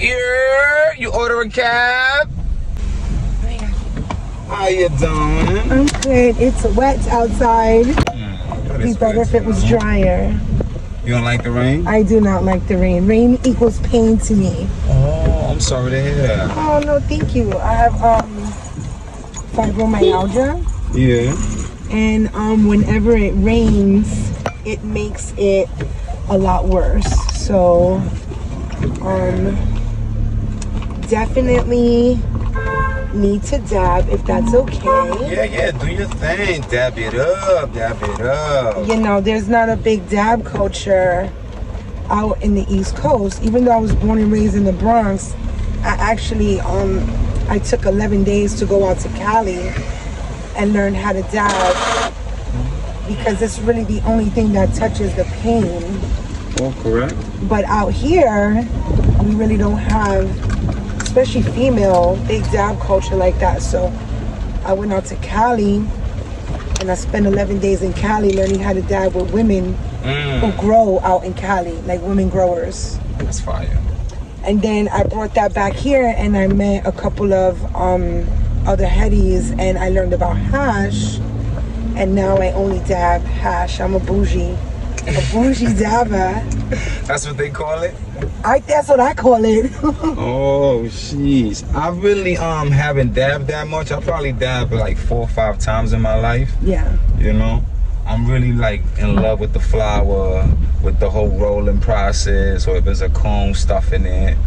Yeah, you order a cab? How you doing? I'm good. It's wet outside. It'd be better if it was drier. You don't like the rain? I do not like the rain. Rain equals pain to me. Oh, I'm sorry to hear that. Oh, no, thank you. I have fibromyalgia. Yeah. And whenever it rains, it makes it a lot worse. So, definitely need to dab if that's okay. Yeah, do your thing. Dab it up. You know, there's not a big dab culture out in the East Coast. Even though I was born and raised in the Bronx, I actually I took 11 days to go out to Cali and learn how to dab, because it's really the only thing that touches the pain. Oh, correct. But out here, we really don't have, especially female, big dab culture like that. So I went out to Cali and I spent 11 days in Cali learning how to dab with women who grow out in Cali, like women growers. That's fire. And then I brought that back here and I met a couple of other headies and I learned about hash. And now I only dab hash. I'm a bougie dabber. That's what they call it? That's what I call it. Oh, jeez. I really haven't dabbed that much. I probably dabbed like 4 or 5 times in my life. Yeah. You know? I'm really like in love with the flower, with the whole rolling process, or if there's a comb stuff in it,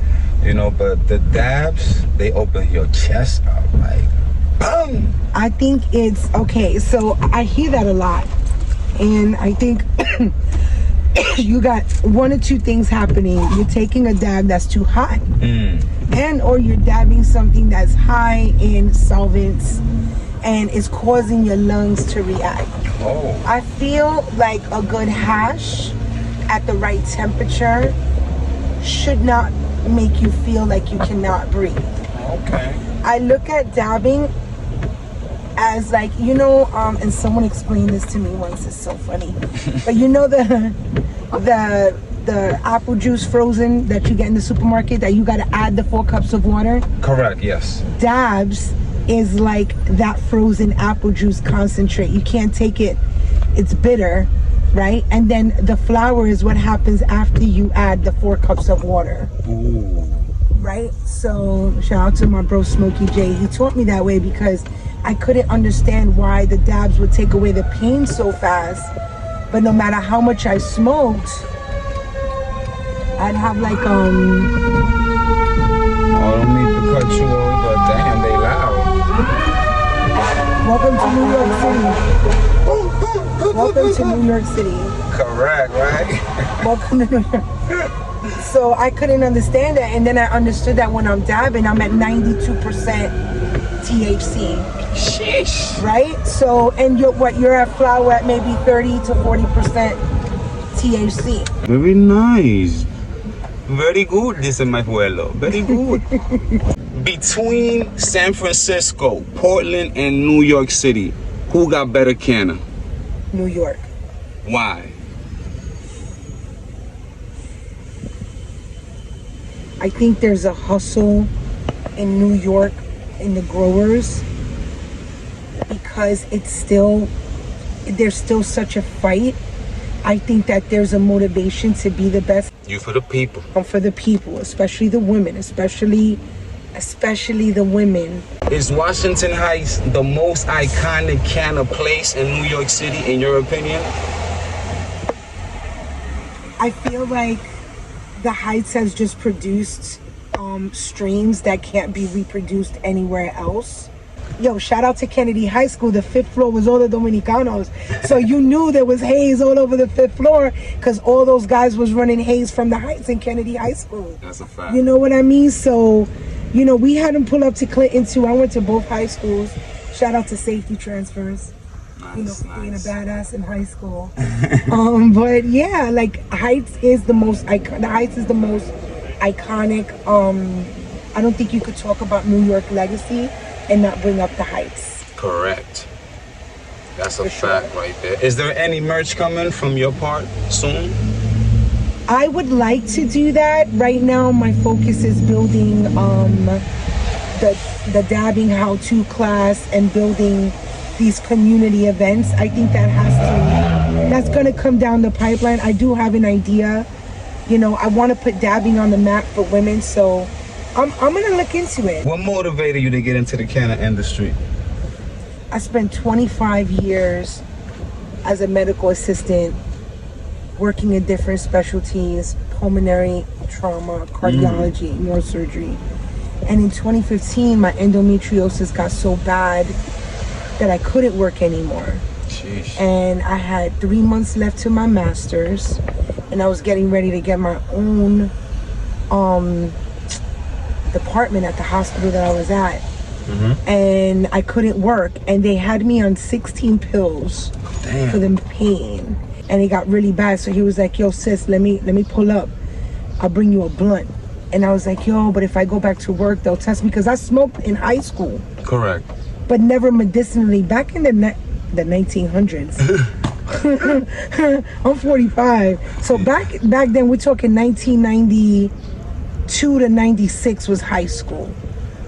you know. But the dabs, they open your chest up like, boom. I think it's okay. So I hear that a lot, and I think you got one or two things happening. You're taking a dab that's too hot, and or you're dabbing something that's high in solvents and it's causing your lungs to react. Oh. I feel like a good hash at the right temperature should not make you feel like you cannot breathe. Okay. I look at dabbing as like, you know, and someone explained this to me once, it's so funny. But you know the apple juice frozen that you get in the supermarket that you gotta add the 4 cups of water? Correct, yes. Dabs is like that frozen apple juice concentrate. You can't take it, it's bitter, right? And then the flour is what happens after you add the 4 cups of water. Ooh. Right? So shout out to my bro Smokey J. He taught me that way because I couldn't understand why the dabs would take away the pain so fast. But no matter how much I smoked, I'd have like I don't mean to cut you off, but damn, they loud. Welcome to New York City. Welcome to New York City. Correct, right? Welcome to New York. So I couldn't understand that, and then I understood that when I'm dabbing, I'm at 92% THC. Sheesh. Right? So, and you're at flower at maybe 30 to 40% THC. Very nice. Very good, this is my pueblo. Very good. Between San Francisco, Portland, and New York City, who got better canna? New York. Why? I think there's a hustle in New York in the growers because there's still such a fight. I think that there's a motivation to be the best. You for the people. For the people, especially the women, especially the women. Is Washington Heights the most iconic canna place in New York City, in your opinion? I feel like the Heights has just produced strains that can't be reproduced anywhere else. Yo, shout out to Kennedy High School. The 5th floor was all the Dominicanos. So you knew there was haze all over the 5th floor because all those guys was running haze from the Heights in Kennedy High School. That's a fact. You know what I mean? So, you know, we had them pull up to Clinton too. I went to both high schools. Shout out to safety transfers. Nice, you know, for being a nice. badass in high school. But yeah, like Heights is the most iconic. I don't think you could talk about New York legacy and not bring up the Heights. Correct. That's a For fact sure. right there. Is there any merch coming from your part soon? I would like to do that. Right now, my focus is building the dabbing how-to class and building these community events. I think that's gonna come down the pipeline. I do have an idea. You know, I want to put dabbing on the map for women, so I'm gonna look into it. What motivated you to get into the Canna industry? I spent 25 years as a medical assistant working in different specialties, pulmonary trauma, cardiology, neurosurgery. And in 2015, my endometriosis got so bad that I couldn't work anymore. Sheesh. And I had 3 months left to my master's, and I was getting ready to get my own department at the hospital that I was at. And I couldn't work, and they had me on 16 pills for the pain, and it got really bad. So he was like, yo sis, let me pull up, I'll bring you a blunt. And I was like, yo, but if I go back to work, they'll test me, because I smoked in high school. Correct. But never medicinally. Back in the 1900s. I'm 45. So back then, we're talking 1992 to 96 was high school.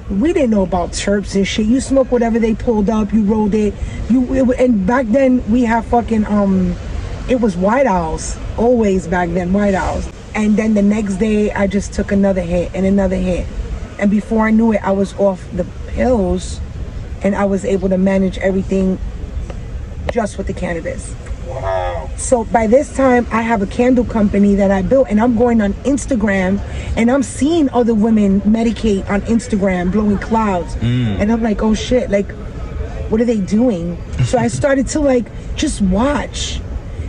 We didn't know about terps and shit. You smoke whatever they pulled up, you rolled it. And back then we had fucking it was White Owls. Always back then, White Owls. And then the next day I just took another hit and another hit. And before I knew it, I was off the pills, and I was able to manage everything just with the cannabis. Wow. So by this time, I have a candle company that I built, and I'm going on Instagram, and I'm seeing other women medicate on Instagram, blowing clouds. And I'm like, oh shit, like, what are they doing? So I started to like just watch.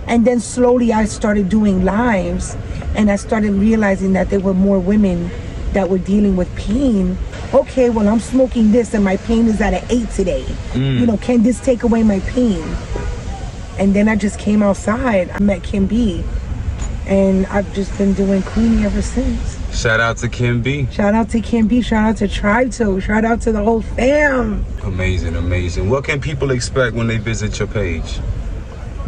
And then slowly I started doing lives, and I started realizing that there were more women that were dealing with pain. Okay, well, I'm smoking this and my pain is at an 8 today. You know, can this take away my pain? And then I just came outside. I met Kim B, and I've just been doing Queenee ever since. Shout out to Kim B. Shout out to Kim B. Shout out to Tribe Toe. Shout out to the whole fam. Amazing, amazing. What can people expect when they visit your page?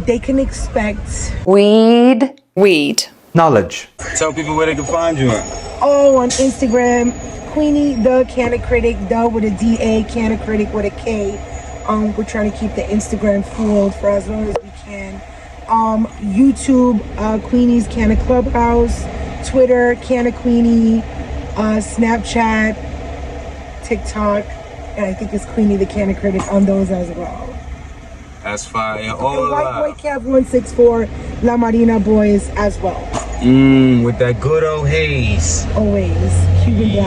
They can expect weed, knowledge. Tell people where they can find you at. on Instagram, Queenee the Canna Critic, the with a D-A, Canna Critic with a K. We're trying to keep the Instagram full for as long as we can. YouTube, Queenie's Canna Clubhouse, Twitter, Canna Queenee, Snapchat, TikTok, and I think it's Queenee the Canna Critic on those as well. That's fire. And All White Boy Cav 164, La Marina Boys as well. with that good old haze. Always Cuban Black.